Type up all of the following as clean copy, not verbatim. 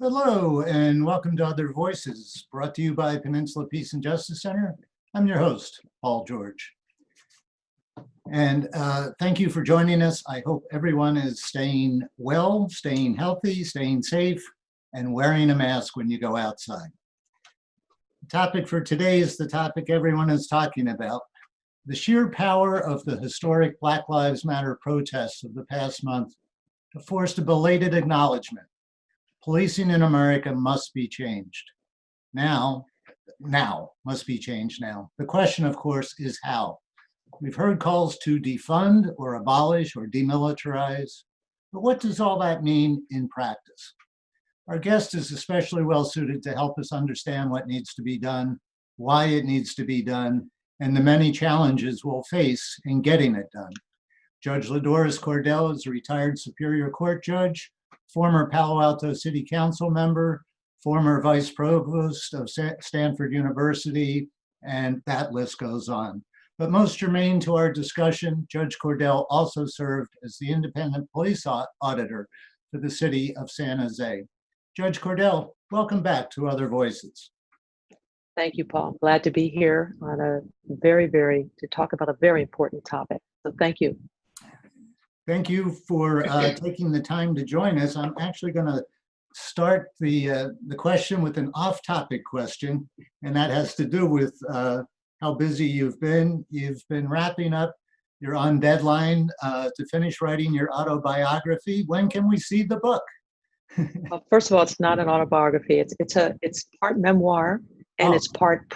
Hello, and welcome to Other Voices, brought to you by Peninsula Peace and Justice Center. I'm your host, Paul George. And thank you for joining us. I hope everyone is staying well, staying healthy, staying safe, and wearing a mask when you go outside. The topic for today is the topic everyone is talking about: the sheer power of the historic Black Lives Matter protests of the past month have forced a belated acknowledgement. Policing in America must be changed. Now, must be changed now. The question, of course, is how. We've heard calls to defund or abolish or demilitarize, but what does all that mean in practice? Our guest is especially well suited to help us understand what needs to be done, why it needs to be done, and the many challenges we'll face in getting it done. Judge LaDoris Cordell is a retired Superior Court judge, former Palo Alto City Council member, former Vice Provost of Stanford University, and that list goes on. But most germane to our discussion, Judge Cordell also served as the independent police auditor for the city of San Jose. Judge Cordell, welcome back to Other Voices. Thank you, Paul. Glad to be here on to talk about a very important topic. So thank you. Thank you for taking the time to join us. I'm actually going to start the question with an off-topic question, and that has to do with how busy you've been. You've been wrapping up. You're on deadline to finish writing your autobiography. When can we see the book? Well, first of all, it's not an autobiography. It's part memoir, and it's part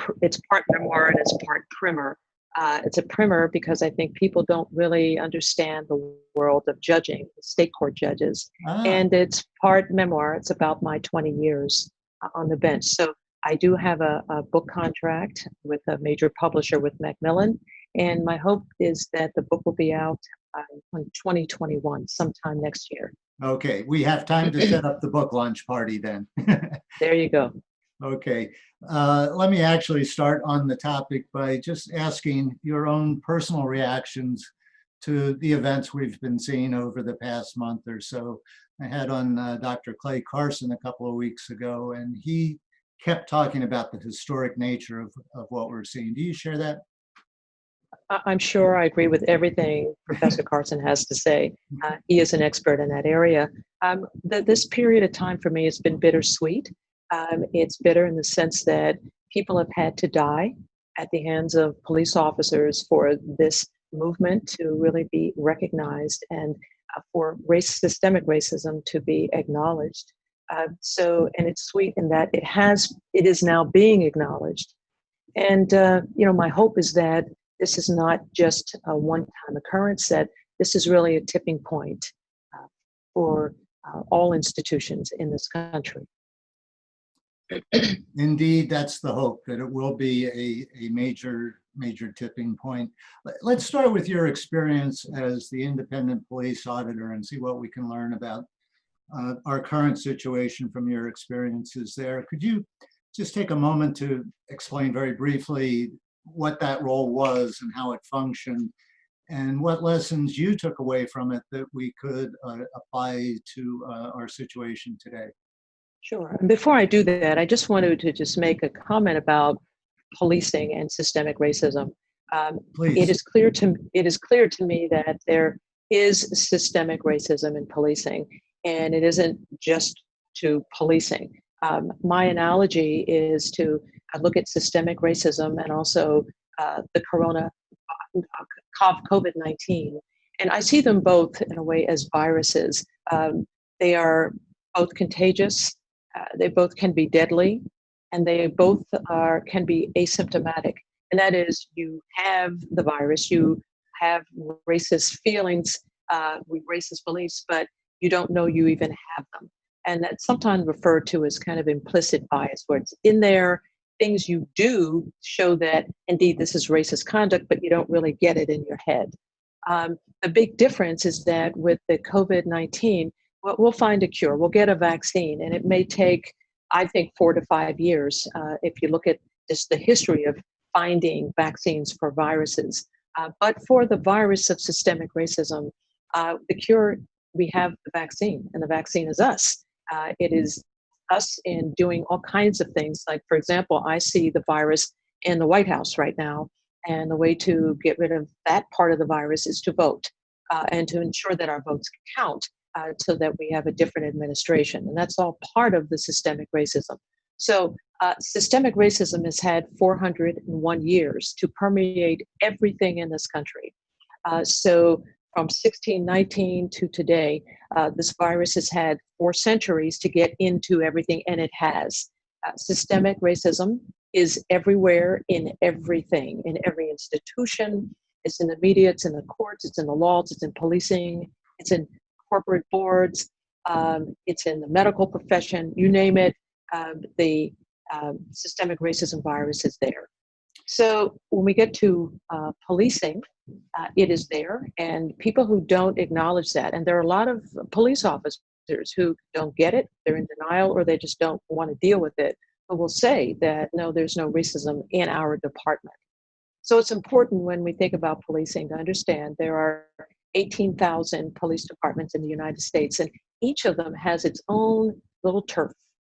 memoir and it's part primer. It's a primer because I think people don't really understand the world of judging, state court judges. And it's part memoir. It's about my 20 years on the bench. So I do have a book contract with a major publisher with Macmillan. And my hope is that the book will be out in 2021, sometime next year. Okay, we have time to set up the book launch party then. There you go. Okay, let me actually start on the topic by just asking your own personal reactions to the events we've been seeing over the past month or so. I had on Dr. Clay Carson a couple of weeks ago, and he kept talking about the historic nature of what we're seeing. Do you share that? I'm sure I agree with everything Professor Carson has to say. He is an expert in that area. This period of time for me has been bittersweet. It's bitter in the sense that people have had to die at the hands of police officers for this movement to really be recognized and for systemic racism to be acknowledged. And it's sweet in that it is now being acknowledged. And my hope is that this is not just a one-time occurrence, that this is really a tipping point for all institutions in this country. Indeed, that's the hope, that it will be a major tipping point. Let's start with your experience as the independent police auditor and see what we can learn about our current situation from your experiences there. Could you just take a moment to explain very briefly what that role was and how it functioned, and what lessons you took away from it that we could apply to our situation today? Sure. And before I do that, I just wanted to just make a comment about policing and systemic racism. Please. It is clear to me that there is systemic racism in policing, and it isn't just to policing. My analogy is to look at systemic racism and also the COVID-19. And I see them both in a way as viruses. They are both contagious. They both can be deadly, and they both can be asymptomatic. And that is, you have the virus, you have racist feelings, racist beliefs, but you don't know you even have them. And that's sometimes referred to as kind of implicit bias, where it's in there, things you do show that indeed this is racist conduct, but you don't really get it in your head. The big difference is that with the COVID-19, we'll find a cure, we'll get a vaccine, and it may take, I think, 4 to 5 years. If you look at just the history of finding vaccines for viruses. But for the virus of systemic racism, the cure, we have the vaccine, and the vaccine is us. It is us in doing all kinds of things. Like, for example, I see the virus in the White House right now, and the way to get rid of that part of the virus is to vote and to ensure that our votes count so that we have a different administration. And that's all part of the systemic racism. So systemic racism has had 401 years to permeate everything in this country. So from 1619 to today, this virus has had 4 centuries to get into everything, and it has. Systemic racism is everywhere, in everything, in every institution. It's in the media, it's in the courts, it's in the laws, it's in policing, it's in corporate boards, it's in the medical profession, you name it, the systemic racism virus is there. So when we get to policing, it is there, and people who don't acknowledge that, and there are a lot of police officers who don't get it, they're in denial, or they just don't want to deal with it, but will say that, no, there's no racism in our department. So it's important when we think about policing to understand there are 18,000 police departments in the United States, and each of them has its own little turf,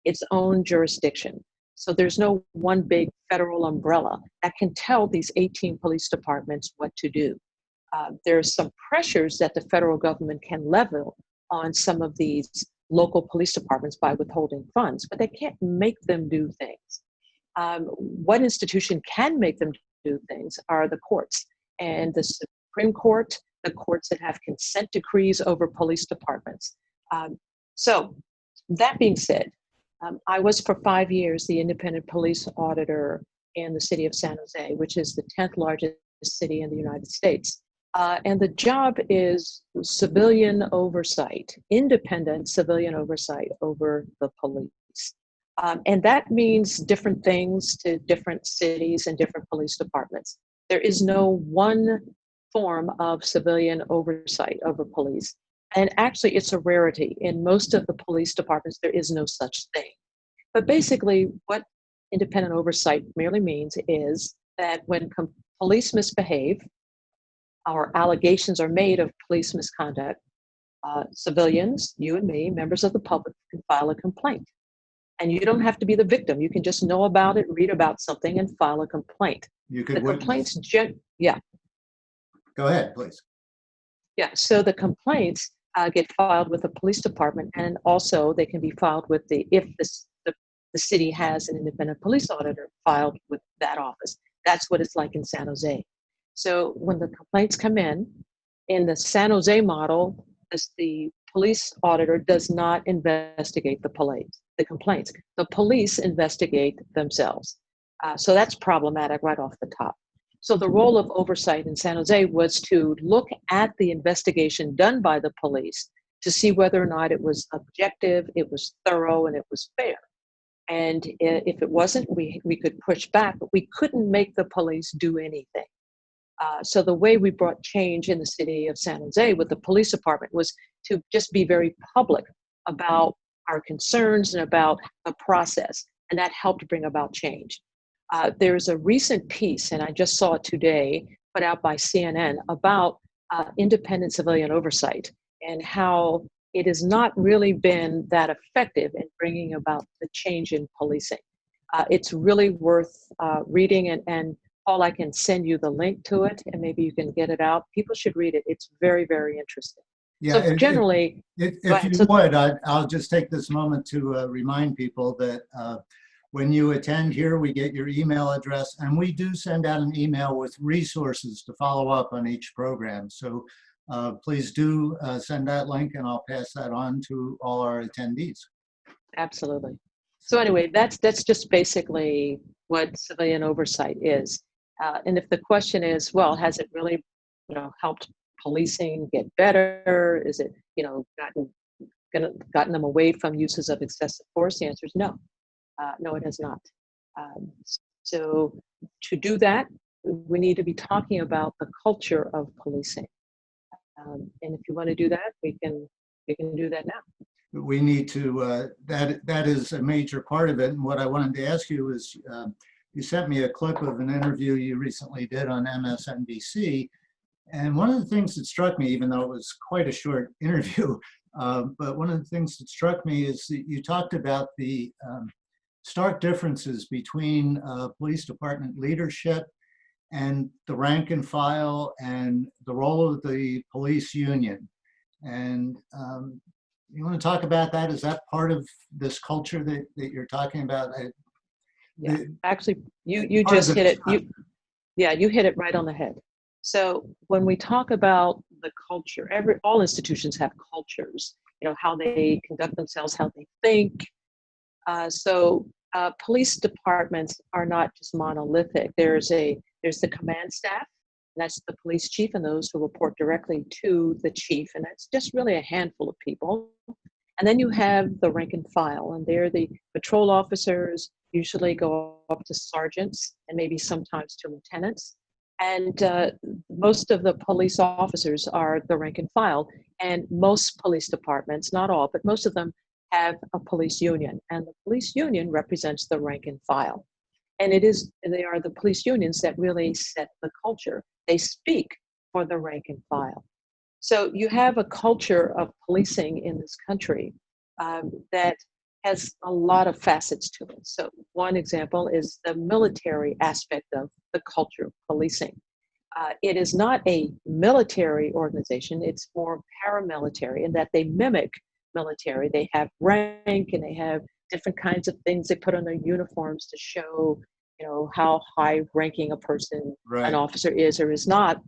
its own jurisdiction. So there's no one big federal umbrella that can tell these 18 police departments what to do. There's some pressures that the federal government can level on some of these local police departments by withholding funds, but they can't make them do things. What institution can make them do things are the courts, and the Supreme Court, the courts that have consent decrees over police departments. So that being said, I was for 5 years the independent police auditor in the city of San Jose, which is the 10th largest city in the United States. And the job is civilian oversight, independent civilian oversight over the police. And that means different things to different cities and different police departments. There is no one form of civilian oversight over police. And actually, it's a rarity. In most of the police departments, there is no such thing. But basically, what independent oversight merely means is that when police misbehave, or allegations are made of police misconduct, civilians, you and me, members of the public, can file a complaint. And you don't have to be the victim. You can just know about it, read about something, and file a complaint. You could The complaints, yeah. Go ahead, please. Yeah, so the complaints get filed with the police department, and also they can be filed with if the city has an independent police auditor filed with that office. That's what it's like in San Jose. So when the complaints come in the San Jose model, the police auditor does not investigate the complaints. The police investigate themselves. So that's problematic right off the top. So the role of oversight in San Jose was to look at the investigation done by the police to see whether or not it was objective, it was thorough, and it was fair. And if it wasn't, we could push back, but we couldn't make the police do anything. So the way we brought change in the city of San Jose with the police department was to just be very public about our concerns and about the process, and that helped bring about change. There's a recent piece, and I just saw it today, put out by CNN about independent civilian oversight and how it has not really been that effective in bringing about the change in policing. It's really worth reading, and Paul, I can send you the link to it, and maybe you can get it out. People should read it. It's very, very interesting. Yeah, so generally, if you would, I'll just take this moment to remind people that when you attend here, we get your email address, and we do send out an email with resources to follow up on each program. So please do send that link, and I'll pass that on to all our attendees. Absolutely. So anyway, that's just basically what civilian oversight is. And if the question is, well, has it really, helped policing get better? Is it, gotten them away from uses of excessive force? The answer is no. No, it has not. So to do that, we need to be talking about the culture of policing. And if you want to do that, we can do that now. We need to, that is a major part of it. And what I wanted to ask you is, you sent me a clip of an interview you recently did on MSNBC. And one of the things that struck me, even though it was quite a short interview, But one of the things that struck me is that you talked about the stark differences between police department leadership and the rank and file and the role of the police union. And you want to talk about that? Is that part of this culture that you're talking about? Yeah, actually, you just hit it. You hit it right on the head. So when we talk about the culture, all institutions have cultures, how they conduct themselves, how they think. Police departments are not just monolithic. There's the command staff, and that's the police chief and those who report directly to the chief, and that's just really a handful of people. And then you have the rank and file, and they're the patrol officers, usually go up to sergeants and maybe sometimes to lieutenants. And most of the police officers are the rank and file. And most police departments, not all, but most of them have a police union. And the police union represents the rank and file. And they are the police unions that really set the culture. They speak for the rank and file. So you have a culture of policing in this country that has a lot of facets to it. So one example is the military aspect of the culture of policing. It is not a military organization, it's more paramilitary in that they mimic military. They have rank and they have different kinds of things they put on their uniforms to show, how high ranking a person, an officer is or is not.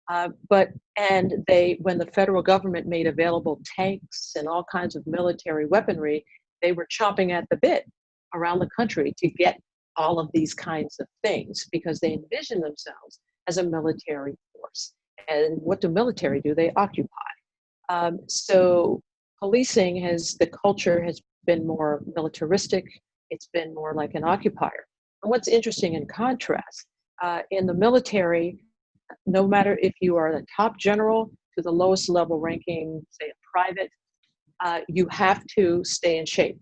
When the federal government made available tanks and all kinds of military weaponry, they were chomping at the bit around the country to get all of these kinds of things because they envision themselves as a military force. And what do military do? They occupy. So policing the culture has been more militaristic. It's been more like an occupier. And what's interesting in contrast, in the military, no matter if you are the top general to the lowest level ranking, say a private, you have to stay in shape.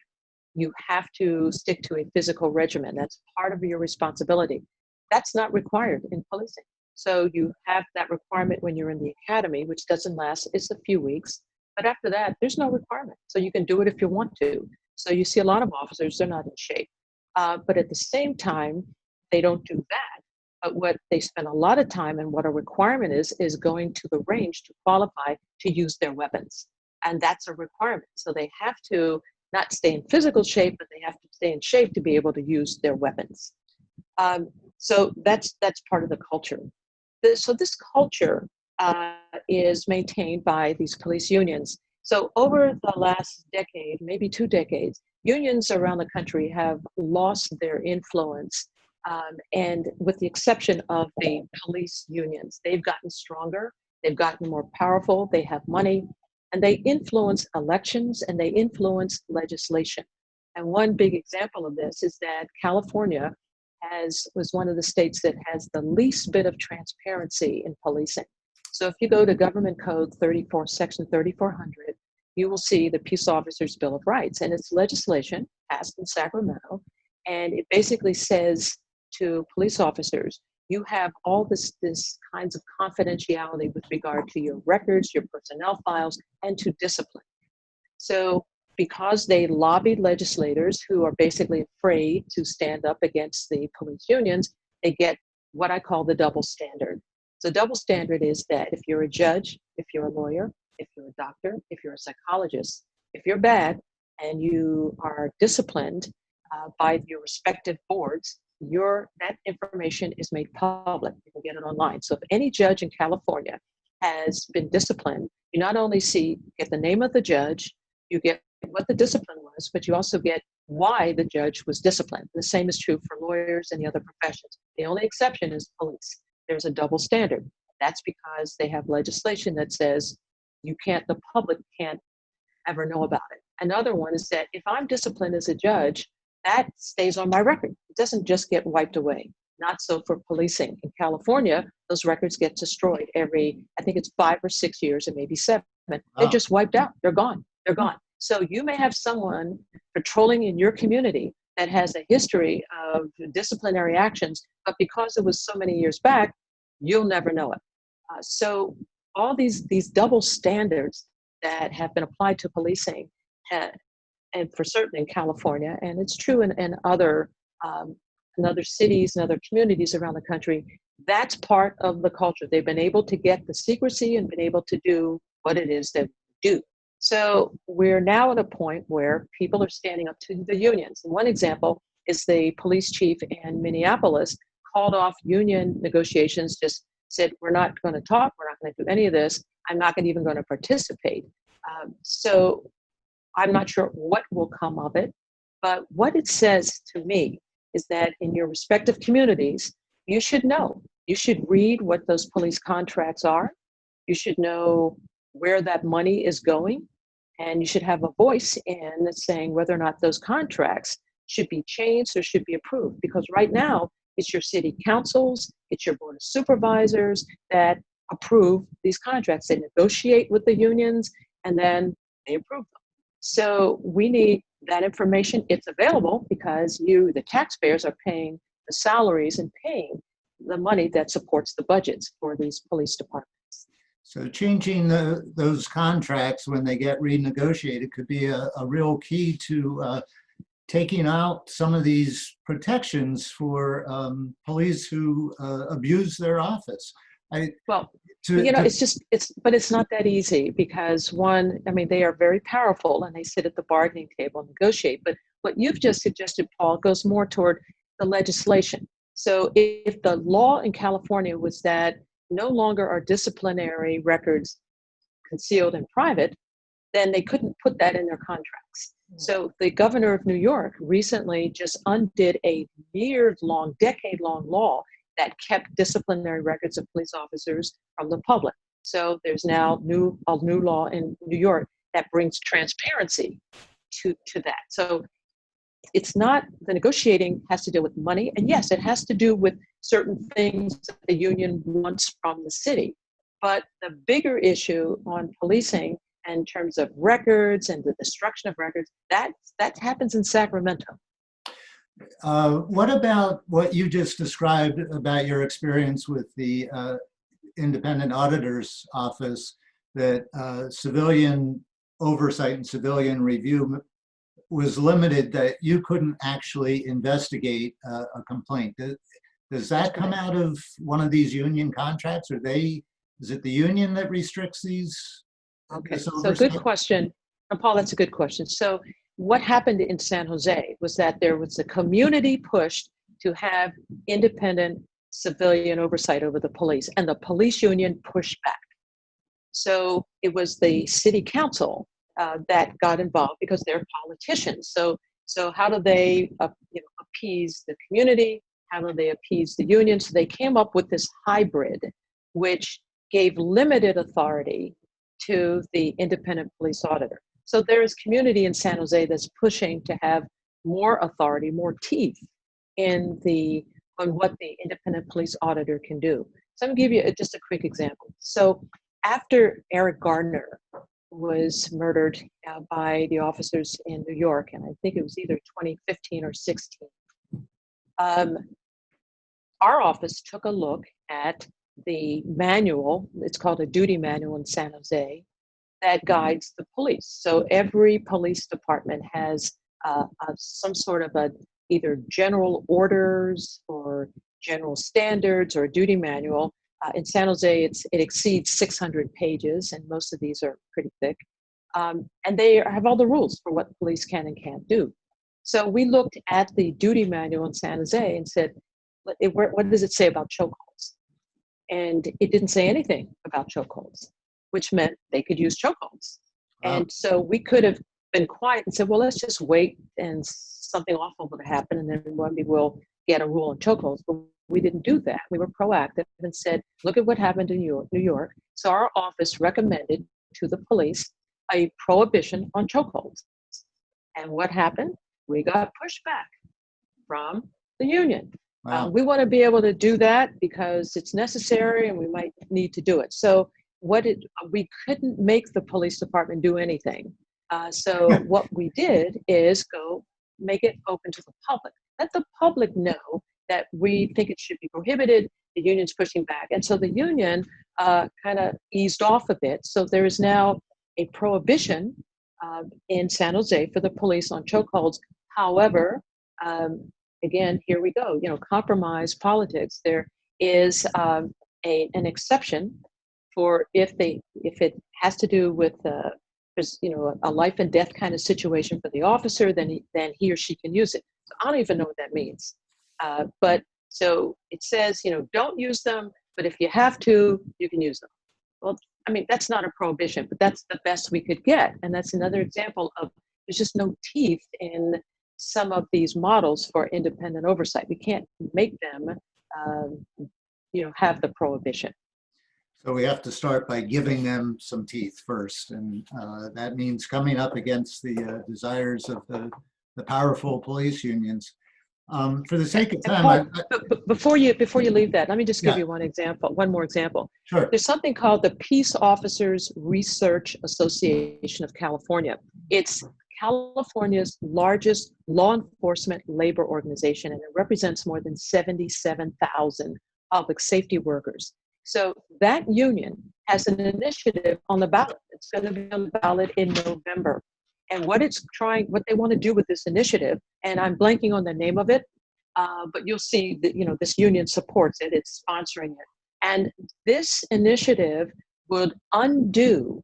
You have to stick to a physical regimen. That's part of your responsibility. That's not required in policing. So you have that requirement when you're in the academy, which doesn't last, it's a few weeks. But after that, there's no requirement. So you can do it if you want to. So you see a lot of officers, they're not in shape. But at the same time, they don't do that. But what they spend a lot of time and what a requirement is going to the range to qualify to use their weapons. And that's a requirement. So they have to not stay in physical shape, but they have to stay in shape to be able to use their weapons. So that's part of the culture. So this culture is maintained by these police unions. So over the last decade, maybe 2 decades, unions around the country have lost their influence. And with the exception of the police unions, they've gotten stronger, they've gotten more powerful, they have money, and they influence elections and they influence legislation. And one big example of this is that California was one of the states that has the least bit of transparency in policing. So if you go to Government Code 34, Section 3400, you will see the Peace Officers' Bill of Rights, and it's legislation passed in Sacramento, and it basically says to police officers, you have all this kinds of confidentiality with regard to your records, your personnel files, and to discipline. So because they lobbied legislators who are basically afraid to stand up against the police unions, they get what I call the double standard. So double standard is that if you're a judge, if you're a lawyer, if you're a doctor, if you're a psychologist, if you're bad and you are disciplined by your respective boards, that information is made public. You can get it online. So if any judge in California has been disciplined, you not only get the name of the judge, you get what the discipline was, but you also get why the judge was disciplined. The same is true for lawyers and the other professions. The only exception is police. There's a double standard. That's because they have legislation that says the public can't ever know about it. Another one is that if I'm disciplined as a judge, that stays on my record. It doesn't just get wiped away. Not so for policing. In California, those records get destroyed every, I think it's 5 or 6 years, and maybe 7. They're just wiped out. They're gone. They're gone. So you may have someone patrolling in your community that has a history of disciplinary actions, but because it was so many years back, you'll never know it. So all these double standards that have been applied to policing, and for certain in California, and it's true in other cities and other communities around the country, that's part of the culture. They've been able to get the secrecy and been able to do what it is that we do. So we're now at a point where people are standing up to the unions. And one example is the police chief in Minneapolis called off union negotiations, just said, we're not going to talk, we're not going to do any of this, I'm not even going to participate. So I'm not sure what will come of it, but what it says to me is that in your respective communities, you should know. You should read what those police contracts are. You should know where that money is going, and you should have a voice in saying whether or not those contracts should be changed or should be approved. Because right now, it's your city councils, it's your board of supervisors that approve these contracts. They negotiate with the unions, and then they approve them. So we need that information. It's available because you, the taxpayers, are paying the salaries and paying the money that supports the budgets for these police departments. So changing those contracts when they get renegotiated could be a real key to taking out some of these protections for police who abuse their office. But it's not that easy because they are very powerful and they sit at the bargaining table and negotiate. But what you've just suggested, Paul, goes more toward the legislation. So if the law in California was that no longer are disciplinary records concealed in private, then they couldn't put that in their contracts. So the governor of New York recently just undid a decade-long law that kept disciplinary records of police officers from the public. So there's now a new law in New York that brings transparency to that. So it's not, the negotiating has to do with money. And yes, it has to do with certain things that the union wants from the city. But the bigger issue on policing in terms of records and the destruction of records, that happens in Sacramento. What about what you just described about your experience with the independent auditor's office, that civilian oversight and civilian review was limited, that you couldn't actually investigate a complaint? Does that come out of one of these union contracts? Is it the union that restricts these? Okay, so good question. And Paul, that's a good question. So what happened in San Jose was that there was a community push to have independent civilian oversight over the police, and the police union pushed back. So it was the city council that got involved because they're politicians. So how do they appease the community? How do they appease the union? So they came up with this hybrid, which gave limited authority to the independent police auditor. So there is community in San Jose that's pushing to have more authority, more teeth on what the independent police auditor can do. So I'm going to give you just a quick example. So after Eric Gardner was murdered by the officers in New York, and I think it was either 2015 or 16, our office took a look at the manual. It's called a duty manual in San Jose that guides the police. So every police department has some sort of either general orders or general standards or a duty manual. In San Jose, it exceeds 600 pages, and most of these are pretty thick. And they have all the rules for what police can and can't do. So we looked at the duty manual in San Jose and said, what does it say about chokeholds? And it didn't say anything about chokeholds, which meant they could use chokeholds. Wow. And so we could have been quiet and said, well, let's just wait and something awful will happen, and then maybe we'll get a rule on chokeholds. But we didn't do that. We were proactive and said, look at what happened in New York. So our office recommended to the police a prohibition on chokeholds. And what happened? We got pushback from the union. Wow. We want to be able to do that because it's necessary and we might need to do it. So we couldn't make the police department do anything. So what we did is go make it open to the public. Let the public know that we think it should be prohibited. The union's pushing back. And so the union kind of eased off a bit. So there is now a prohibition in San Jose for the police on chokeholds. However, again, here we go, compromise politics. There is an exception for if it has to do with a life and death kind of situation for the officer, then he or she can use it. So I don't even know what that means. But so it says, don't use them, but if you have to, you can use them. Well, I mean, that's not a prohibition, but that's the best we could get. And that's another example of there's just no teeth in some of these models for independent oversight. We can't make them, have the prohibition. So we have to start by giving them some teeth first. And that means coming up against the desires of the powerful police unions. For the sake of time, but before you leave that, let me just give you one more example. Sure. There's something called the Peace Officers Research Association of California. It's California's largest law enforcement labor organization, and it represents more than 77,000 public safety workers. So that union has an initiative on the ballot. It's going to be on the ballot in November. And what they want to do with this initiative, and I'm blanking on the name of it, but you'll see that, this union supports it, it's sponsoring it. And this initiative would undo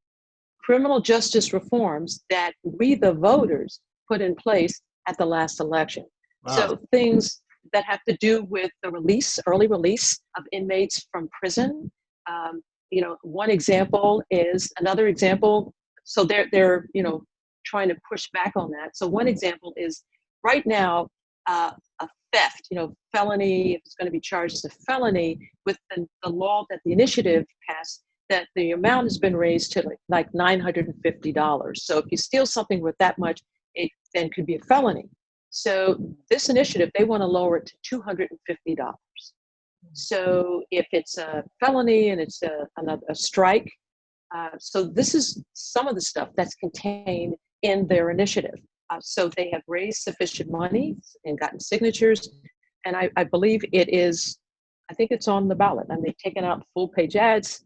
criminal justice reforms that we, the voters, put in place at the last election. Wow. So things that have to do with the early release of inmates from prison. One example is another example. So they're trying to push back on that. So one example is right now, a theft, felony, if it's going to be charged as a felony, with the law that the initiative passed, that the amount has been raised to like $950. So if you steal something worth that much, it then could be a felony. So this initiative, they want to lower it to $250. So if it's a felony and it's a strike, so this is some of the stuff that's contained in their initiative. So they have raised sufficient money and gotten signatures. And I believe I think it's on the ballot, and they've taken out full page ads.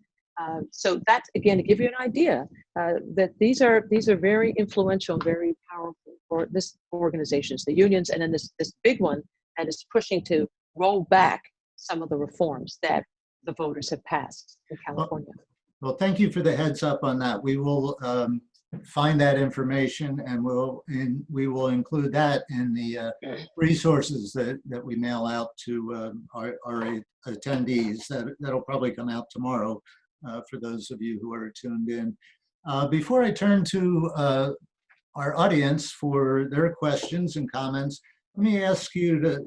So that's, again, to give you an idea that these are very influential and very powerful for this organizations, the unions, and then this big one that is pushing to roll back some of the reforms that the voters have passed in California. Well, thank you for the heads up on that. We will find that information, and we will include that in the resources that we mail out to our attendees. That'll probably come out tomorrow for those of you who are tuned in. Before I turn to our audience for their questions and comments, let me ask you to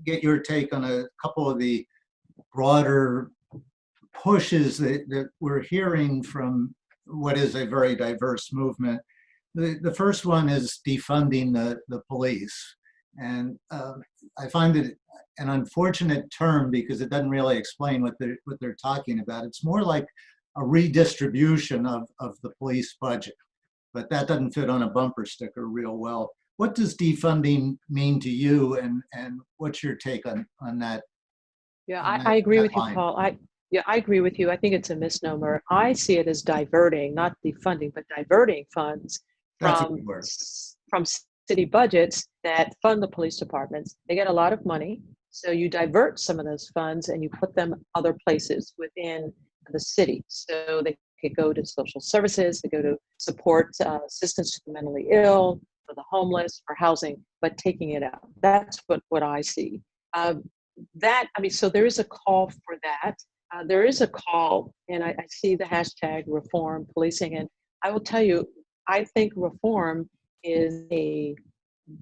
get your take on a couple of the broader pushes that we're hearing from what is a very diverse movement. The first one is defunding the police. And I find it an unfortunate term because it doesn't really explain what they're talking about. It's more like a redistribution of the police budget, but that doesn't fit on a bumper sticker real well. What does defunding mean to you, and what's your take on that? Yeah, I agree with you, Paul. I agree with you. I think it's a misnomer. I see it as diverting, not defunding, but diverting funds from city budgets that fund the police departments. They get a lot of money. So you divert some of those funds and you put them other places within the city. So they could go to social services, they go to support assistance to the mentally ill, for the homeless, for housing, but taking it out. That's what I see. So there is a call for that. There is a call, and I see the hashtag reform policing, and I will tell you, I think reform is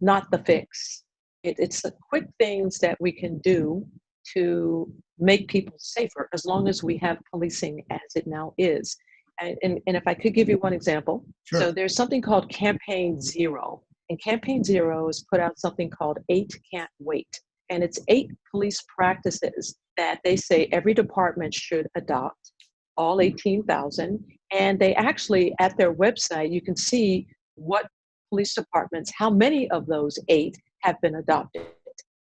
not the fix. It's the quick things that we can do to make people safer, as long as we have policing as it now is. And if I could give you one example. Sure. So there's something called Campaign Zero, and Campaign Zero has put out something called 8 Can't Wait. And it's 8 police practices that they say every department should adopt, all 18,000. And they actually, at their website, you can see what police departments, how many of those 8 have been adopted.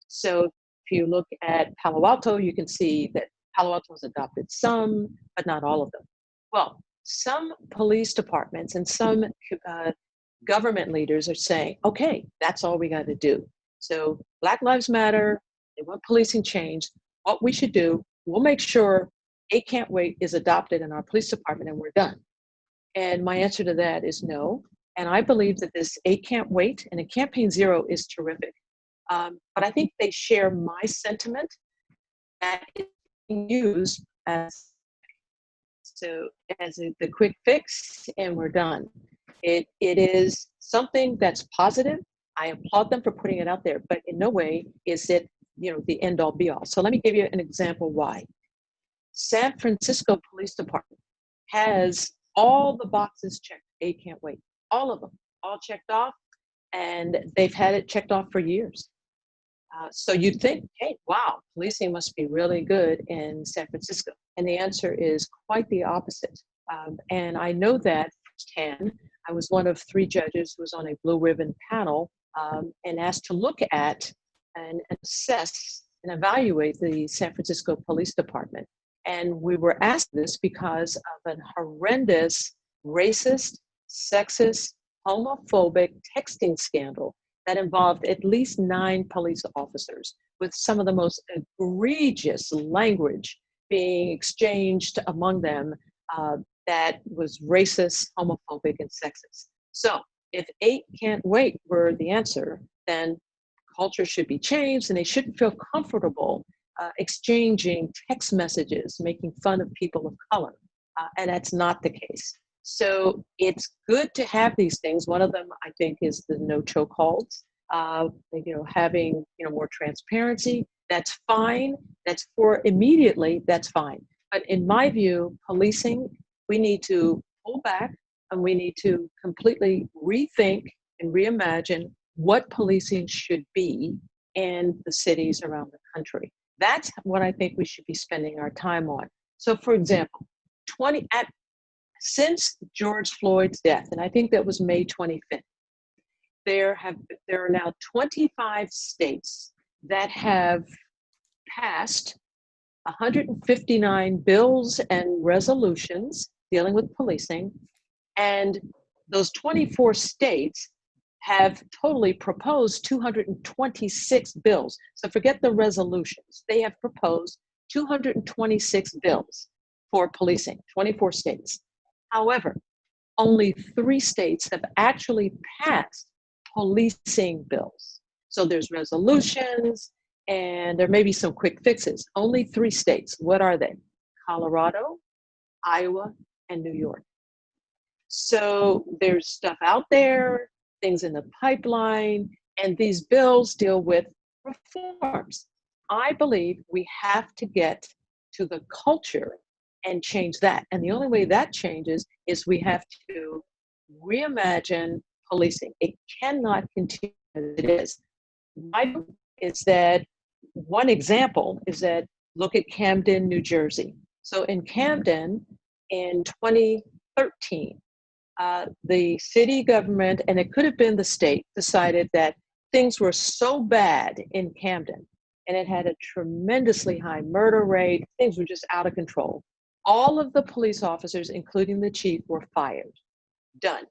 So if you look at Palo Alto, you can see that Palo Alto has adopted some, but not all of them. Well, some police departments and some government leaders are saying, okay, that's all we got to do. So Black Lives Matter, they want policing change. What we should do, we'll make sure A Can't Wait is adopted in our police department and we're done. And my answer to that is no. And I believe that this A Can't Wait and a Campaign Zero is terrific. But I think they share my sentiment that it's being used as the quick fix and we're done. It is something that's positive. I applaud them for putting it out there, but in no way is it, the end all be all. So let me give you an example why. San Francisco Police Department has all the boxes checked. A Can't Wait. All of them, all checked off, and they've had it checked off for years. So you'd think, hey, wow, policing must be really good in San Francisco. And the answer is quite the opposite. And I know that firsthand. I was one of 3 judges who was on a blue ribbon panel and asked to look at and assess and evaluate the San Francisco Police Department. And we were asked this because of an horrendous, racist, sexist, homophobic texting scandal that involved at least 9 police officers, with some of the most egregious language being exchanged among them that was racist, homophobic, and sexist. So if 8 Can't Wait were the answer, then culture should be changed and they shouldn't feel comfortable exchanging text messages, making fun of people of color. And that's not the case. So it's good to have these things. One of them, I think, is the no chokeholds. Having more transparency. That's fine. That's for immediately. That's fine. But in my view, policing, we need to pull back and we need to completely rethink and reimagine what policing should be in the cities around the country. That's what I think we should be spending our time on. So, for example, since George Floyd's death, and I think that was May 25th, there are now 25 states that have passed 159 bills and resolutions dealing with policing, and those 24 states have totally proposed 226 bills. So forget the resolutions. They have proposed 226 bills for policing, 24 states. However, only 3 states have actually passed policing bills. So there's resolutions and there may be some quick fixes. Only 3 states. What are they? Colorado, Iowa, and New York. So there's stuff out there, things in the pipeline, and these bills deal with reforms. I believe we have to get to the culture and change that. And the only way that changes is we have to reimagine policing. It cannot continue as it is. One example is that look at Camden, New Jersey. So in Camden in 2013, the city government, and it could have been the state, decided that things were so bad in Camden and it had a tremendously high murder rate. Things were just out of control. All of the police officers, including the chief, were fired. Done.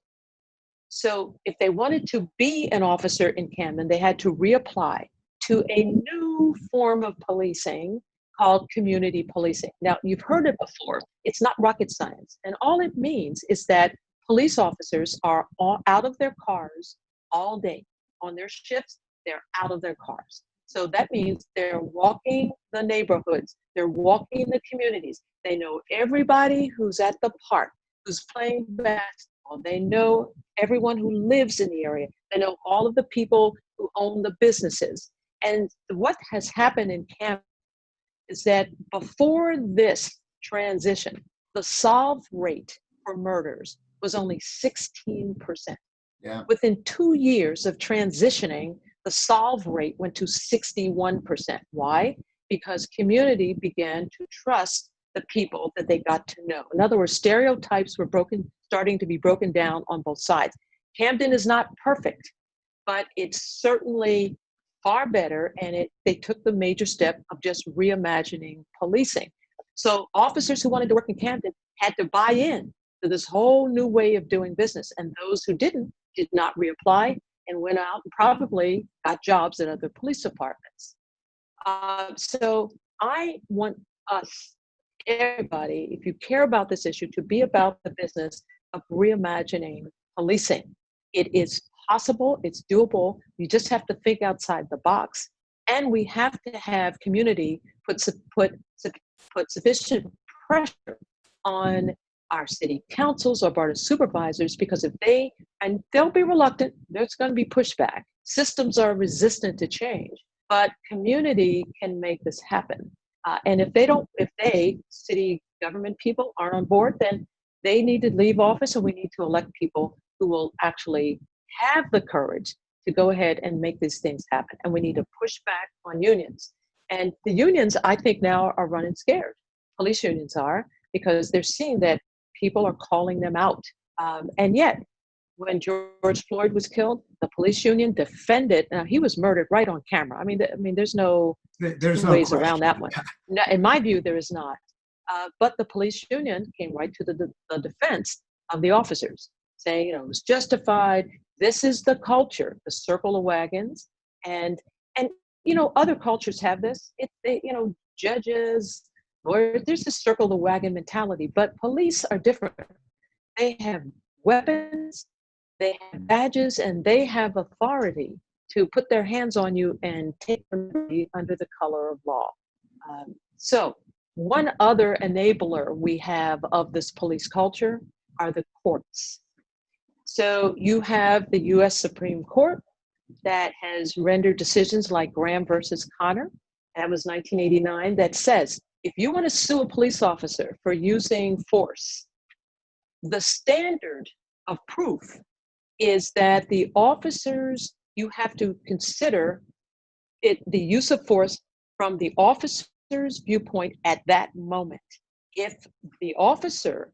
So if they wanted to be an officer in Camden, they had to reapply to a new form of policing called community policing. Now, you've heard it before. It's not rocket science. And all it means is that police officers are all out of their cars all day. On their shifts, they're out of their cars. So that means they're walking the neighborhoods. They're walking the communities. They know everybody who's at the park, who's playing basketball. They know everyone who lives in the area. They know all of the people who own the businesses. And what has happened in Camden is that before this transition, the solve rate for murders was only 16%. Yeah. Within 2 years of transitioning, the solve rate went to 61%. Why? Because community began to trust the people that they got to know. In other words, stereotypes were starting to be broken down on both sides. Camden is not perfect, but it's certainly far better, and they took the major step of just reimagining policing. So officers who wanted to work in Camden had to buy in to this whole new way of doing business. And those who did not reapply and went out and probably got jobs at other police departments. So I want us, everybody, if you care about this issue, to be about the business of reimagining policing. It is possible, it's doable. You just have to think outside the box. And we have to have community put sufficient pressure on our city councils or board of supervisors, because if they, and they'll be reluctant, there's going to be pushback. Systems are resistant to change, but community can make this happen. And if they, city government people, aren't on board, then they need to leave office, and we need to elect people who will actually have the courage to go ahead and make these things happen. And we need to push back on unions. And the unions, I think, now are running scared. Police unions are, because they're seeing that people are calling them out. And yet, when George Floyd was killed, the police union defended. Now, he was murdered right on camera. I mean, there's no ways around that one. No, in my view, there is not. But the police union came right to the defense of the officers, saying, it was justified. This is the culture, the circle of wagons, and other cultures have this. Judges, lawyers, there's this circle of the wagon mentality. But police are different. They have weapons, they have badges, and they have authority to put their hands on you and take liberty under the color of law. So one other enabler we have of this police culture are the courts. So you have the U.S. Supreme Court that has rendered decisions like Graham versus Connor, that was 1989, that says, if you want to sue a police officer for using force, the standard of proof is that the officers, you have to consider the use of force from the officer's viewpoint at that moment. If the officer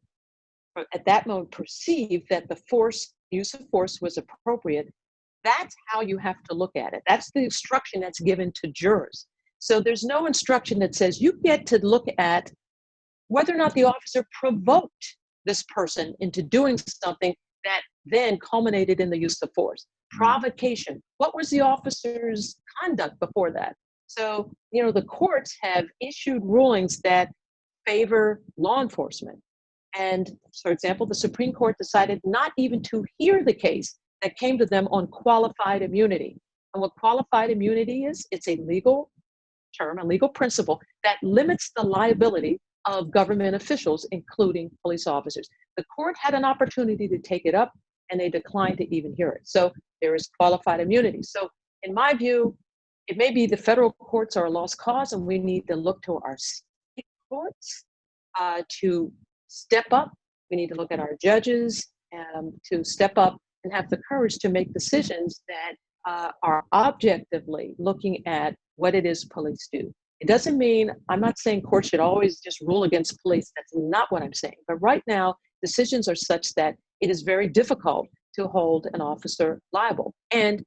at that moment perceived that the use of force was appropriate, that's how you have to look at it. That's the instruction that's given to jurors. So there's no instruction that says you get to look at whether or not the officer provoked this person into doing something that then culminated in the use of force. Provocation. What was the officer's conduct before that? So, the courts have issued rulings that favor law enforcement. And for example, the Supreme Court decided not even to hear the case that came to them on qualified immunity. And what qualified immunity is, it's a legal term, a legal principle that limits the liability of government officials, including police officers. The court had an opportunity to take it up, and they declined to even hear it. So there is qualified immunity. So in my view, it may be the federal courts are a lost cause, and we need to look to our state courts to step up. We need to look at our judges to step up and have the courage to make decisions that are objectively looking at what it is police do. It doesn't mean, I'm not saying courts should always just rule against police. That's not what I'm saying. But right now, decisions are such that it is very difficult to hold an officer liable. And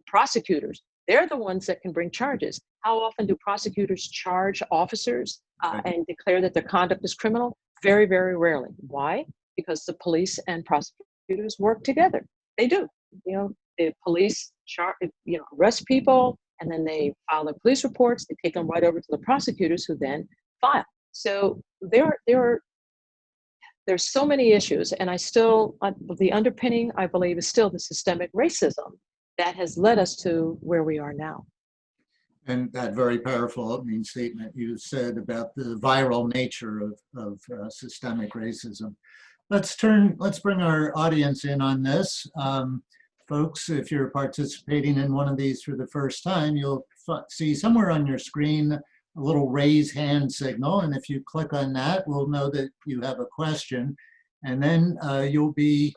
prosecutors, they're the ones that can bring charges. How often do prosecutors charge officers and declare that their conduct is criminal? Very, very rarely. Why? Because the police and prosecutors work together. They do. The police arrest people, and then they file their police reports. They take them right over to the prosecutors, who then file. So there's so many issues, and the underpinning, I believe, is still the systemic racism that has led us to where we are now. And that very powerful opening statement you said about the viral nature of systemic racism. Let's bring our audience in on this. Folks, if you're participating in one of these for the first time, you'll see somewhere on your screen a little raise hand signal. And if you click on that, we'll know that you have a question. And then you'll get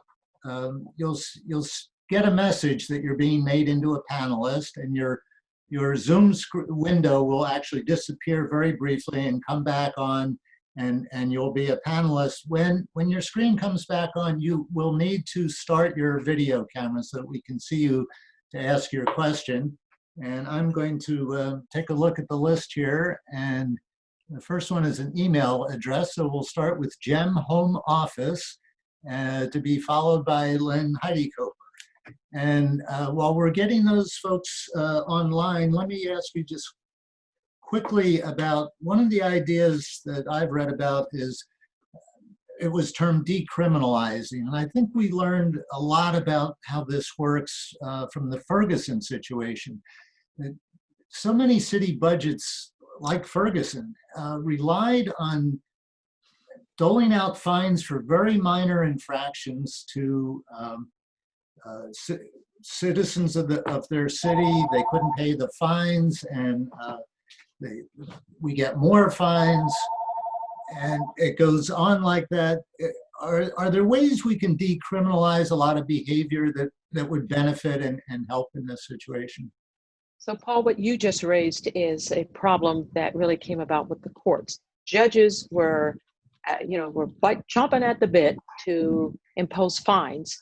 a message that you're being made into a panelist, and your Zoom window will actually disappear very briefly and come back on, and you'll be a panelist. When your screen comes back on, you will need to start your video camera so that we can see you to ask your question. And I'm going to take a look at the list here. And the first one is an email address. So we'll start with Gem Home Office. to be followed by Lynn Heidekoper. And while we're getting those folks online, let me ask you just quickly about one of the ideas that I've read about is it was termed decriminalizing. And I think we learned a lot about how this works from the Ferguson situation. So many city budgets, like Ferguson, relied on doling out fines for very minor infractions to citizens of their city. They couldn't pay the fines, and we get more fines, and it goes on like that. Are there ways we can decriminalize a lot of behavior that would benefit and help in this situation? So Paul, what you just raised is a problem that really came about with the courts. Judges were, chomping at the bit to impose fines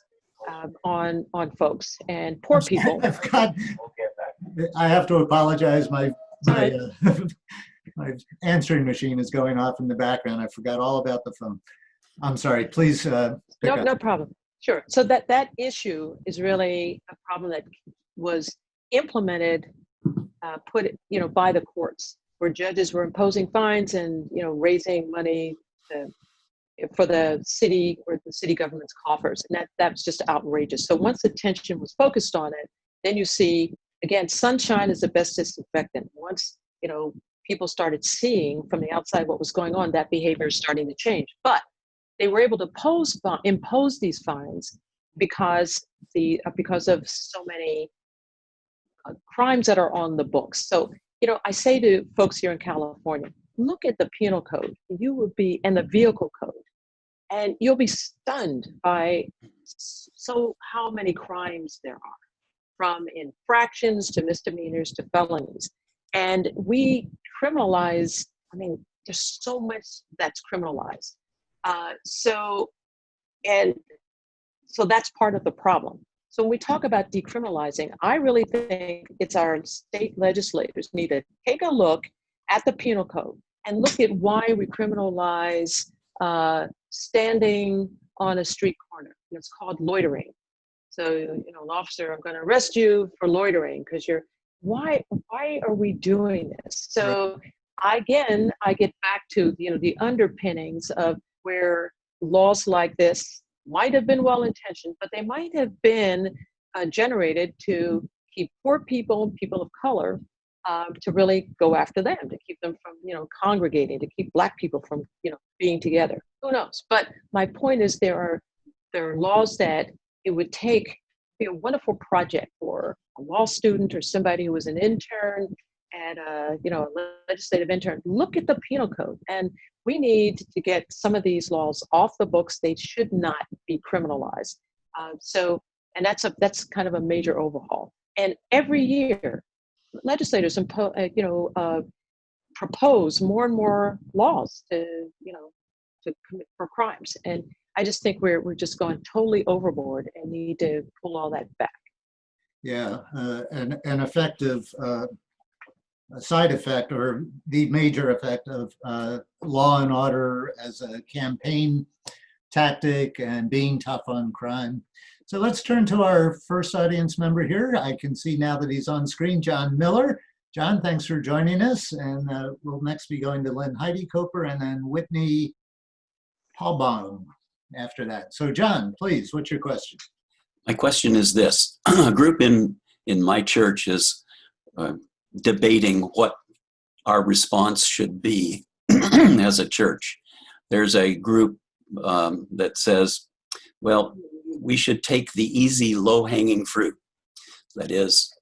on folks, and poor people. I have to apologize. My answering machine is going off in the background. I forgot all about the phone. I'm sorry. Please. No problem. Sure. So that issue is really a problem that was implemented, by the courts, where judges were imposing fines and raising money for the city or the city government's coffers, and that's just outrageous. So once attention was focused on it, then you see again, sunshine is the best disinfectant. Once people started seeing from the outside what was going on, that behavior is starting to change. But they were able to impose these fines because of so many crimes that are on the books. So, I say to folks here in California, look at the penal code. And the vehicle code, and you'll be stunned by how many crimes there are, from infractions to misdemeanors to felonies. And we criminalize, there's so much that's criminalized. So that's part of the problem. So when we talk about decriminalizing, I really think it's our state legislators need to take a look at the penal code and look at why we criminalize standing on a street corner. It's called loitering. So, an officer, I'm going to arrest you for loitering because why are we doing this? So again, I get back to, the underpinnings of where laws like this might have been well-intentioned, but they might have been generated to keep poor people, people of color, to really go after them, to keep them from, congregating, to keep Black people from, being together. Who knows? But my point is there are laws that it would take a wonderful project for a law student or somebody who was an intern and a legislative intern. Look at the penal code, and we need to get some of these laws off the books. They should not be criminalized. And that's kind of a major overhaul. And every year, legislators propose more and more laws to commit for crimes. And I just think we're just going totally overboard and need to pull all that back. Yeah, an effective side effect, or the major effect of law and order as a campaign tactic and being tough on crime. So let's turn to our first audience member here. I can see now that he's on screen, John Miller. John, thanks for joining us. And we'll next be going to Lynn Heidekoper and then Whitney Paulbaum after that. So John, please, what's your question? My question is this. A group in my church is debating what our response should be as a church. There's a group that says, well, we should take the easy, low-hanging fruit. That is,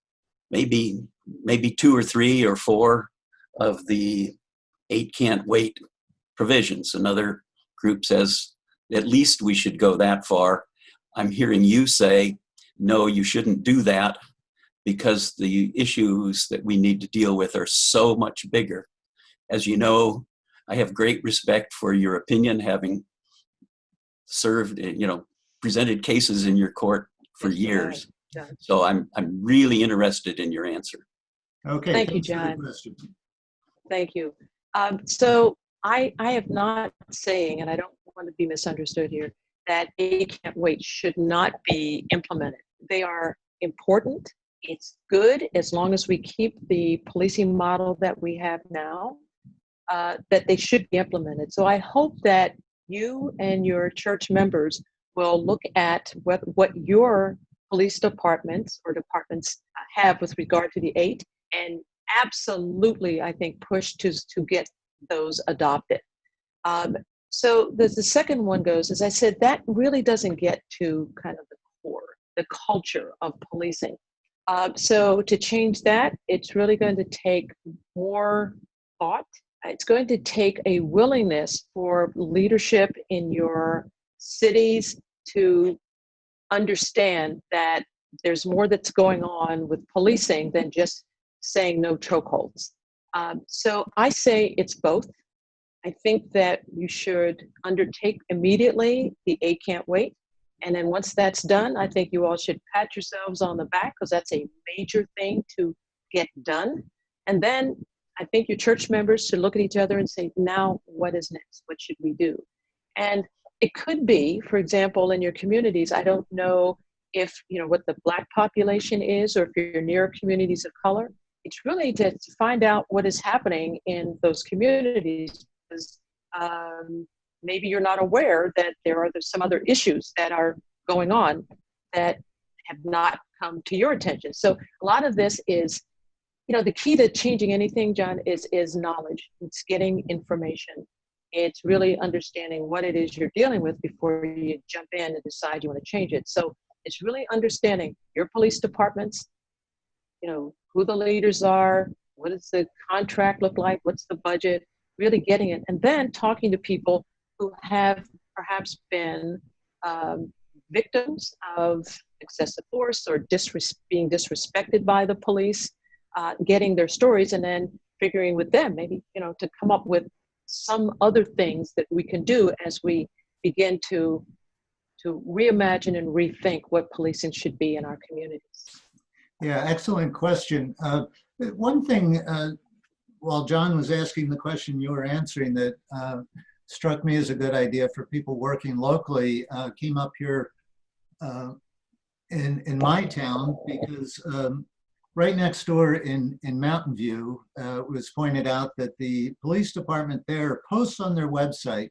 maybe 2 or 3 or 4 of the 8 can't wait provisions. Another group says, at least we should go that far. I'm hearing you say, no, you shouldn't do that because the issues that we need to deal with are so much bigger. As you know, I have great respect for your opinion, having served, presented cases in your court for years. Right. So I'm really interested in your answer. Okay. Thank you, John. Thank you. So I have not saying, and I don't want to be misunderstood here, that A Can't Wait should not be implemented. They are important. It's good as long as we keep the policing model that we have now, that they should be implemented. So I hope that you and your church members will look at what your police departments or departments have with regard to the 8, and absolutely, I think, push to get those adopted. So the second one goes, as I said, that really doesn't get to kind of the core, the culture of policing. So to change that, it's really going to take more thought. It's going to take a willingness for leadership in your cities to understand that there's more that's going on with policing than just saying no chokeholds. So I say it's both. I think that you should undertake immediately the A Can't Wait. And then once that's done, I think you all should pat yourselves on the back, because that's a major thing to get done. And then I think your church members should look at each other and say, now what is next? What should we do? And it could be, for example, in your communities, I don't know if, what the Black population is, or if you're near communities of color. It's really to find out what is happening in those communities, because maybe you're not aware that there are some other issues that are going on that have not come to your attention. So a lot of this is, the key to changing anything, John, is knowledge. It's getting information. It's really understanding what it is you're dealing with before you jump in and decide you want to change it. So it's really understanding your police departments, who the leaders are, what does the contract look like, what's the budget, really getting it, and then talking to people who have perhaps been victims of excessive force or being disrespected by the police, getting their stories, and then figuring with them maybe, to come up with some other things that we can do as we begin to reimagine and rethink what policing should be in our communities. Yeah, excellent question. One thing, while John was asking the question you were answering, that struck me as a good idea for people working locally, came up here in my town, because right next door in Mountain View, it was pointed out that the police department there posts on their website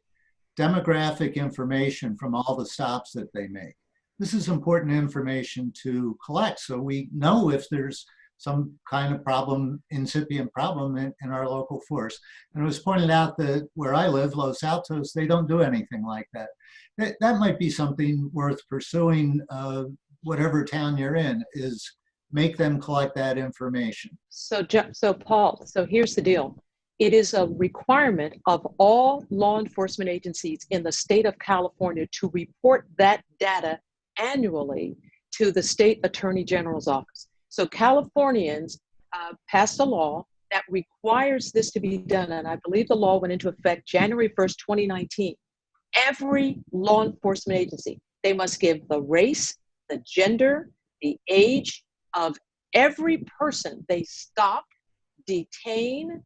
demographic information from all the stops that they make. This is important information to collect, so we know if there's some kind of problem, incipient problem in our local force. And it was pointed out that where I live, Los Altos, they don't do anything like that. That might be something worth pursuing, whatever town you're in, is make them collect that information. So Paul, so here's the deal. It is a requirement of all law enforcement agencies in the state of California to report that data annually to the state attorney general's office. So Californians passed a law that requires this to be done, and I believe the law went into effect January 1st, 2019. Every law enforcement agency, they must give the race, the gender, the age of every person they stop, detain,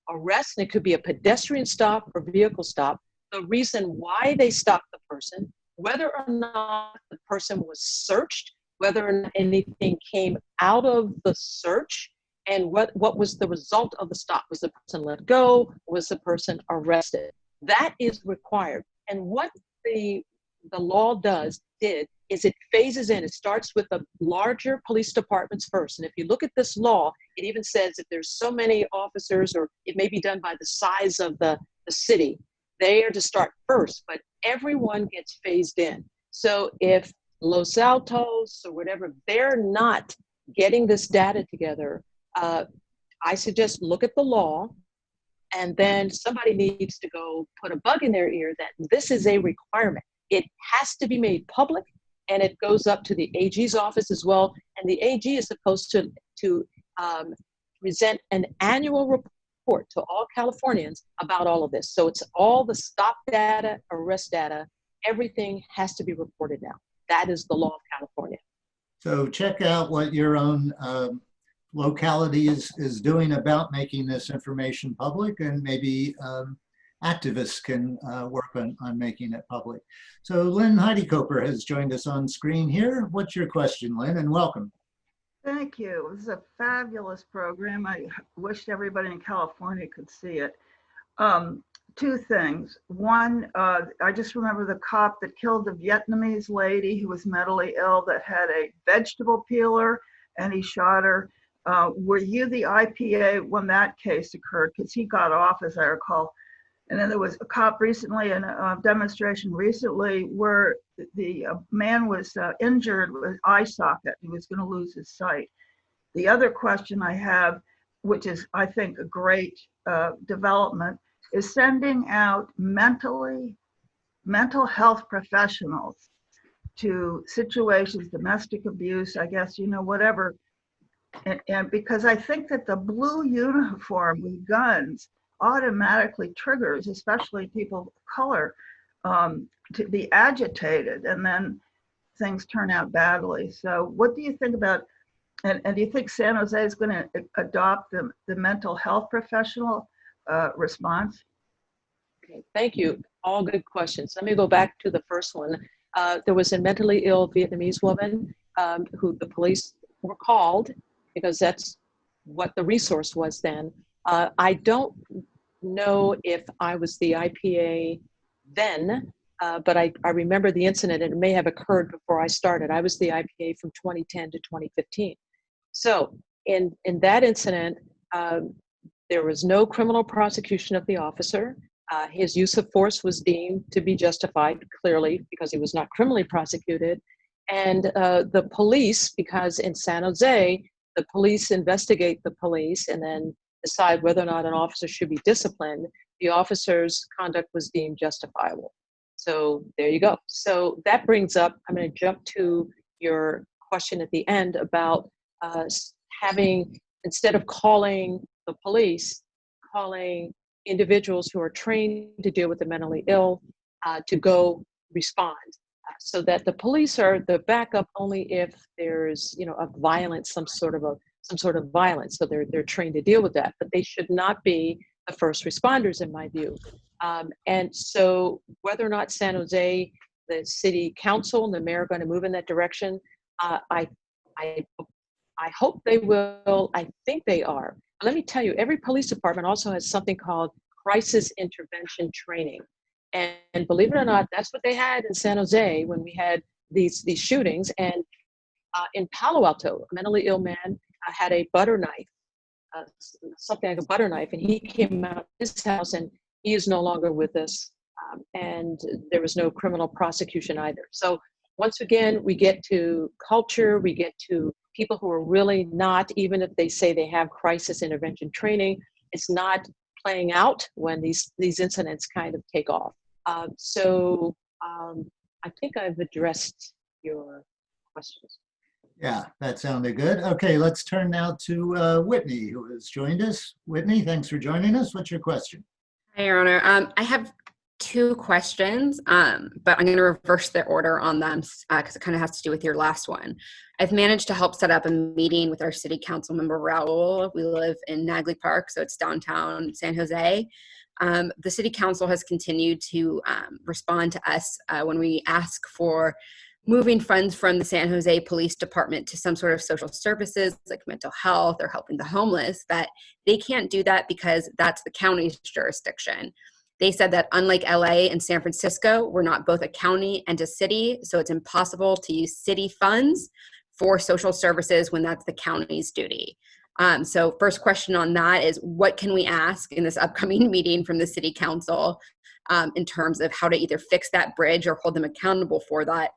arrest, and it could be a pedestrian stop or vehicle stop, the reason why they stopped the person, whether or not the person was searched, whether or not anything came out of the search, and what was the result of the stop. Was the person let go? Was the person arrested? That is required. And what the law did is it phases in. It starts with the larger police departments first. And if you look at this law, it even says if there's so many officers, or it may be done by the size of the city, they are to start first, but everyone gets phased in. So if Los Altos or whatever, they're not getting this data together, I suggest look at the law, and then somebody needs to go put a bug in their ear that this is a requirement. It has to be made public, and it goes up to the AG's office as well. And the AG is supposed to present an annual report to all Californians about all of this. So it's all the stop data, arrest data, everything has to be reported now. That is the law of California. So check out what your own locality is doing about making this information public, and maybe activists can work on making it public. So Lynn Heidekoper has joined us on screen here. What's your question, Lynn, and welcome. Thank you. This is a fabulous program. I wish everybody in California could see it. Two things. One, I just remember the cop that killed the Vietnamese lady who was mentally ill that had a vegetable peeler and he shot her. Were you the IPA when that case occurred? Because he got off, as I recall. And then there was a cop recently in a demonstration recently where the man was injured with eye socket. He was going to lose his sight. The other question I have, which is, I think, a great development, is sending out mental health professionals to situations, domestic abuse, I guess, you know, whatever. And because I think that the blue uniform with guns automatically triggers, especially people of color, to be agitated, and then things turn out badly. So what do you think about, and do you think San Jose is going to adopt the mental health professional response? Okay, thank you. All good questions. Let me go back to the first one. There was a mentally ill Vietnamese woman who the police were called because that's what the resource was then. I don't know if I was the IPA then, but I remember the incident, and it may have occurred before I started. I was the IPA from 2010 to 2015. So in that incident, there was no criminal prosecution of the officer. His use of force was deemed to be justified, clearly, because he was not criminally prosecuted. And the police, because in San Jose, the police investigate the police and then decide whether or not an officer should be disciplined, the officer's conduct was deemed justifiable. So there you go. So that brings up, I'm going to jump to your question at the end about having, instead of calling the police, calling individuals who are trained to deal with the mentally ill to go respond, so that the police are the backup only if there's, you know, a violence, some sort of violence. So they're trained to deal with that, but they should not be the first responders, in my view. And so whether or not San Jose, the city council and the mayor are going to move in that direction, I hope they will. I think they are. Let me tell you, every police department also has something called crisis intervention training. And believe it or not, that's what they had in San Jose when we had these shootings. And in Palo Alto, a mentally ill man had a butter knife, something like a butter knife, and he came out of his house, and he is no longer with us. And there was no criminal prosecution either. So once again, we get to culture, we get to people who are really not, even if they say they have crisis intervention training, it's not playing out when these incidents kind of take off. So I think I've addressed your questions. Yeah, that sounded good. Okay, let's turn now to Whitney, who has joined us. Whitney, thanks for joining us. What's your question? Hi, Your Honor. I have two questions, but I'm going to reverse the order on them because it kind of has to do with your last one. I've managed to help set up a meeting with our city council member, Raul. We live in Nagley Park, so it's downtown San Jose. The city council has continued to respond to us when we ask for moving funds from the San Jose Police Department to some sort of social services like mental health or helping the homeless, that they can't do that because that's the county's jurisdiction. They said that unlike LA and San Francisco, we're not both a county and a city, so it's impossible to use city funds for social services when that's the county's duty. So first question on that is, what can we ask in this upcoming meeting from the city council in terms of how to either fix that bridge or hold them accountable for that?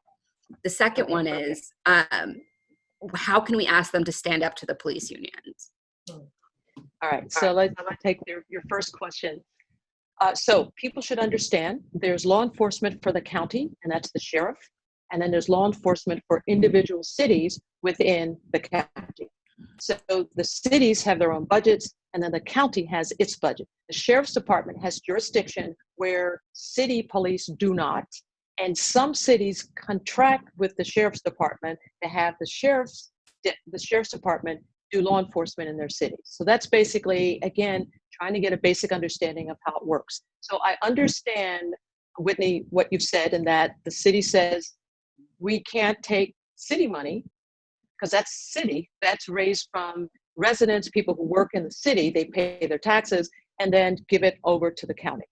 The second one is, how can we ask them to stand up to the police unions? All right, so let's take your first question. So people should understand there's law enforcement for the county, and that's the sheriff. And then there's law enforcement for individual cities within the county. So the cities have their own budgets, and then the county has its budget. The sheriff's department has jurisdiction where city police do not. And some cities contract with the sheriff's department to have the sheriff's department do law enforcement in their cities. So that's basically, again, trying to get a basic understanding of how it works. So I understand, Whitney, what you've said, and that the city says we can't take city money because that's city, that's raised from residents, people who work in the city, they pay their taxes, and then give it over to the county.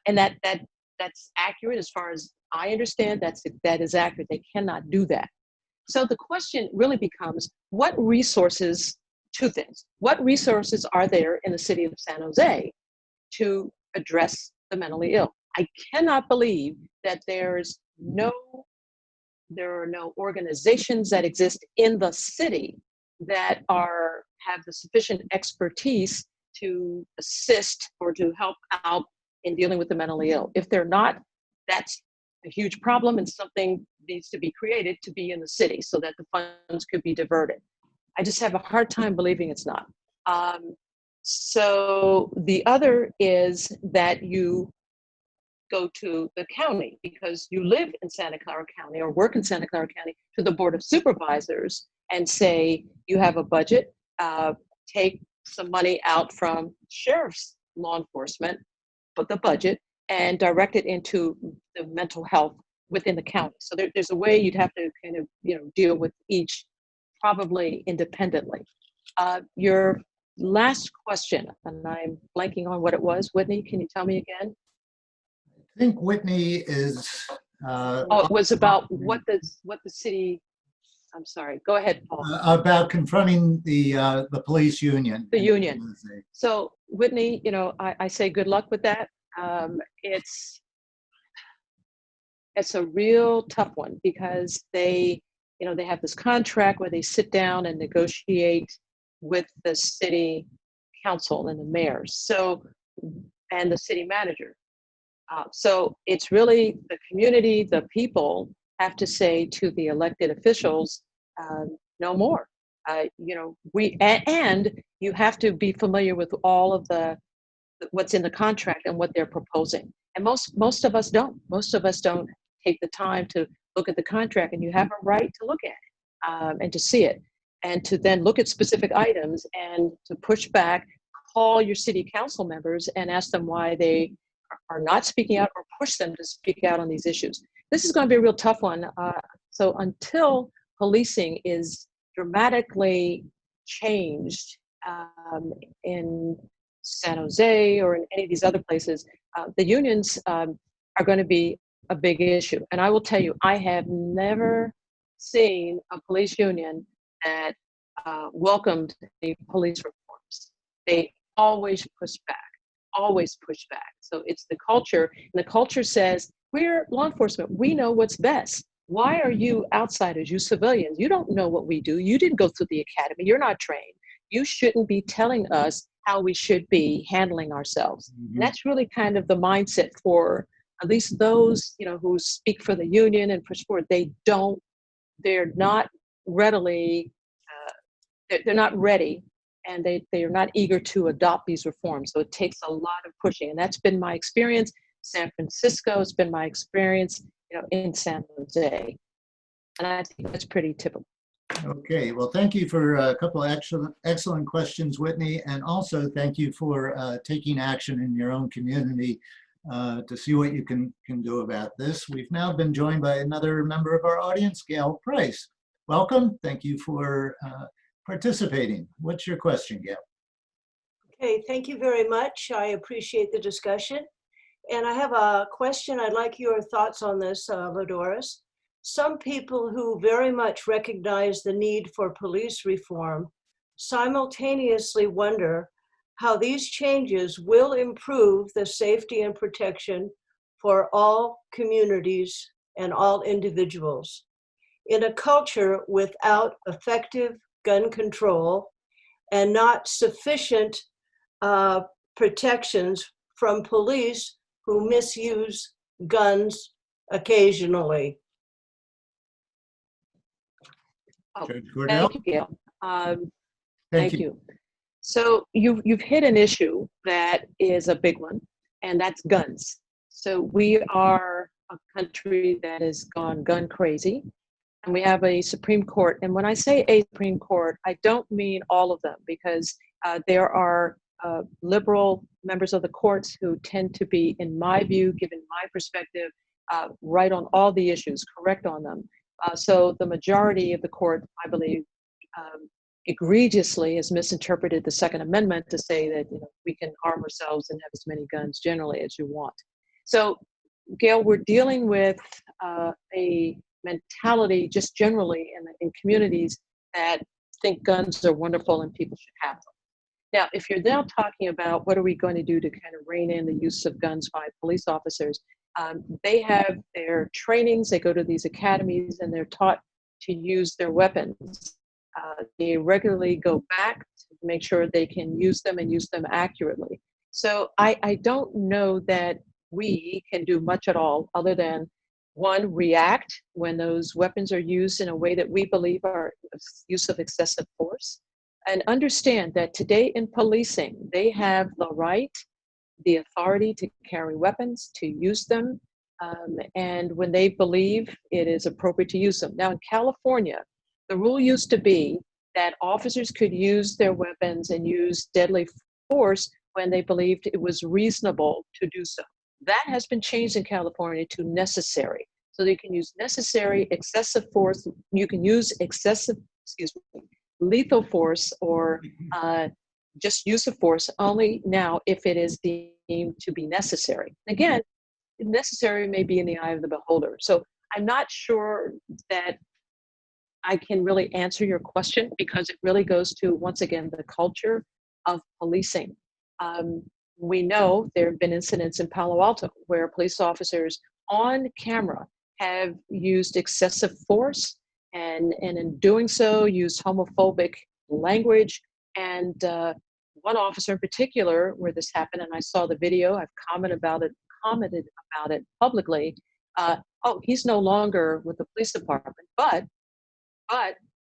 And that's accurate as far as I understand. That is accurate. They cannot do that. So the question really becomes, what resources, two things, what resources are there in the city of San Jose to address the mentally ill? I cannot believe that there are no organizations that exist in the city that have the sufficient expertise to assist or to help out in dealing with the mentally ill. If they're not, that's a huge problem, and something needs to be created to be in the city so that the funds could be diverted. I just have a hard time believing it's not. So the other is that you go to the county because you live in Santa Clara County or work in Santa Clara County, to the Board of Supervisors and say, you have a budget, take some money out from sheriff's law enforcement, but the budget, and direct it into the mental health within the county. So there's a way you'd have to kind of, deal with each probably independently. Your last question, and I'm blanking on what it was. Whitney, can you tell me again? I think Whitney is. It was about what the city. I'm sorry. Go ahead, Paul. About confronting the police union. The union. So Whitney, I say good luck with that. It's a real tough one because they have this contract where they sit down and negotiate with the city council and the mayors, and the city manager. So it's really the community, the people have to say to the elected officials, no more. And you have to be familiar with all of what's in the contract and what they're proposing. And most of us don't. Most of us don't take the time to look at the contract, and you have a right to look at it and to see it, and to then look at specific items and to push back, call your city council members and ask them why they are not speaking out, or push them to speak out on these issues. This is going to be a real tough one. So until policing is dramatically changed in San Jose or in any of these other places, the unions are going to be a big issue. And I will tell you, I have never seen a police union that welcomed the police reforms. They always push back. So it's the culture, and the culture says, we're law enforcement, we know what's best. Why are you outsiders, you civilians? You don't know what we do. You didn't go through the academy. You're not trained. You shouldn't be telling us how we should be handling ourselves. Mm-hmm. And that's really kind of the mindset for at least those, who speak for the union and push forward. They're not ready, and they are not eager to adopt these reforms. So it takes a lot of pushing, and that's been my experience. San Francisco has been my experience, in San Jose, and I think that's pretty typical. Okay, well, thank you for a couple of excellent questions, Whitney, and also thank you for taking action in your own community to see what you can do about this. We've now been joined by another member of our audience, Gail Price. Welcome. Thank you for participating. What's your question, Gail? Okay, thank you very much. I appreciate the discussion. And I have a question. I'd like your thoughts on this, LaDoris. Some people who very much recognize the need for police reform simultaneously wonder how these changes will improve the safety and protection for all communities and all individuals. In a culture without effective gun control and not sufficient protections from police who misuse guns occasionally. Judge Cordell? Thank you, Gail. Thank you. So you've hit an issue that is a big one, and that's guns. So we are a country that has gone gun crazy. and we have a Supreme Court. And when I say a Supreme Court, I don't mean all of them, because there are liberal members of the courts who tend to be, in my view, given my perspective, right on all the issues, correct on them. So the majority of the court, I believe, egregiously has misinterpreted the Second Amendment to say that, you know, we can arm ourselves and have as many guns generally as you want. So, Gail, we're dealing with a mentality just generally in communities that think guns are wonderful and people should have them. Now, if you're now talking about what are we going to do to kind of rein in the use of guns by police officers, they have their trainings, they go to these academies, and they're taught to use their weapons. They regularly go back to make sure they can use them and use them accurately. So I don't know that we can do much at all other than, one, react when those weapons are used in a way that we believe are use of excessive force, and understand that today in policing, they have the right, the authority to carry weapons, to use them, and when they believe it is appropriate to use them. Now in California, the rule used to be that officers could use their weapons and use deadly force when they believed it was reasonable to do so. That has been changed in California to necessary. So they can use necessary, excessive force. You can use lethal force or just use of force only now if it is deemed to be necessary. Again, necessary may be in the eye of the beholder. So I'm not sure that I can really answer your question, because it really goes to, once again, the culture of policing. We know there have been incidents in Palo Alto where police officers on camera have used excessive force and in doing so used homophobic language. And one officer in particular where this happened, and I saw the video, I've commented about it publicly. Oh, he's no longer with the police department, but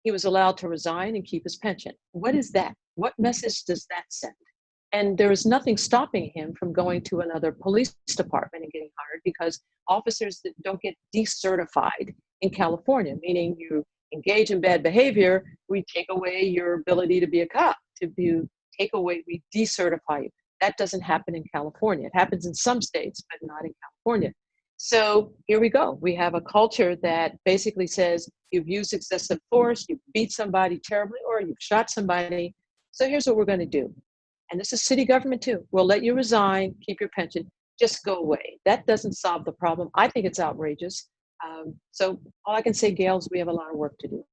he was allowed to resign and keep his pension. What is that? What message does that send? And there is nothing stopping him from going to another police department and getting hired, because officers that don't get decertified in California, meaning you engage in bad behavior, we take away your ability to be a cop, we decertify you. That doesn't happen in California. It happens in some states, but not in California. So here we go. We have a culture that basically says you've used excessive force, you've beat somebody terribly, or you've shot somebody. So here's what we're going to do. And this is city government too. We'll let you resign, keep your pension, just go away. That doesn't solve the problem. I think it's outrageous. So all I can say, Gail, is we have a lot of work to do.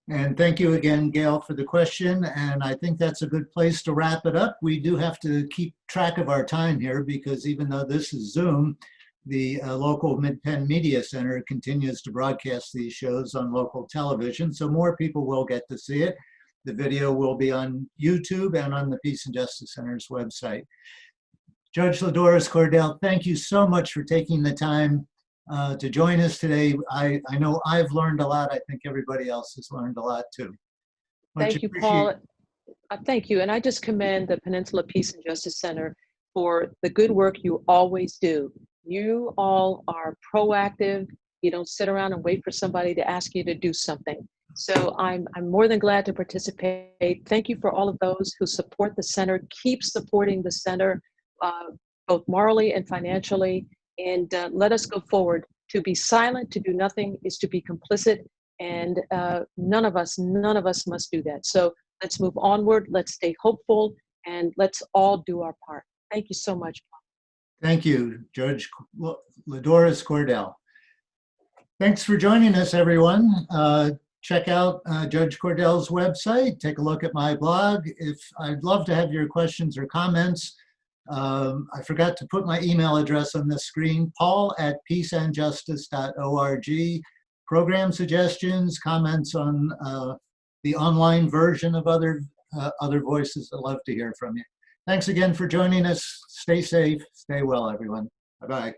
And thank you again, Gail, for the question. And I think that's a good place to wrap it up. We do have to keep track of our time here, because even though this is Zoom, the local Mid-Penn Media Center continues to broadcast these shows on local television, so more people will get to see it. The video will be on YouTube and on the Peace and Justice Center's website. Judge LaDoris Cordell, thank you so much for taking the time to join us today. I know I've learned a lot. I think everybody else has learned a lot too. Thank you, Paul. Thank you. And I just commend the Peninsula Peace and Justice Center for the good work you always do. You all are proactive. You don't sit around and wait for somebody to ask you to do something. So I'm more than glad to participate. Thank you for all of those who support the center. Keep supporting the center, both morally and financially, and let us go forward. To be silent, to do nothing, is to be complicit, and none of us must do that. So let's move onward, let's stay hopeful, and let's all do our part. Thank you so much, Paul. Thank you, Judge LaDoris Cordell. Thanks for joining us, everyone. Check out Judge Cordell's website. Take a look at my blog. I'd love to have your questions or comments. I forgot to put my email address on the screen, paul@peaceandjustice.org. Program suggestions, comments on the online version of other voices. I'd love to hear from you. Thanks again for joining us. Stay safe, stay well, everyone. Bye-bye.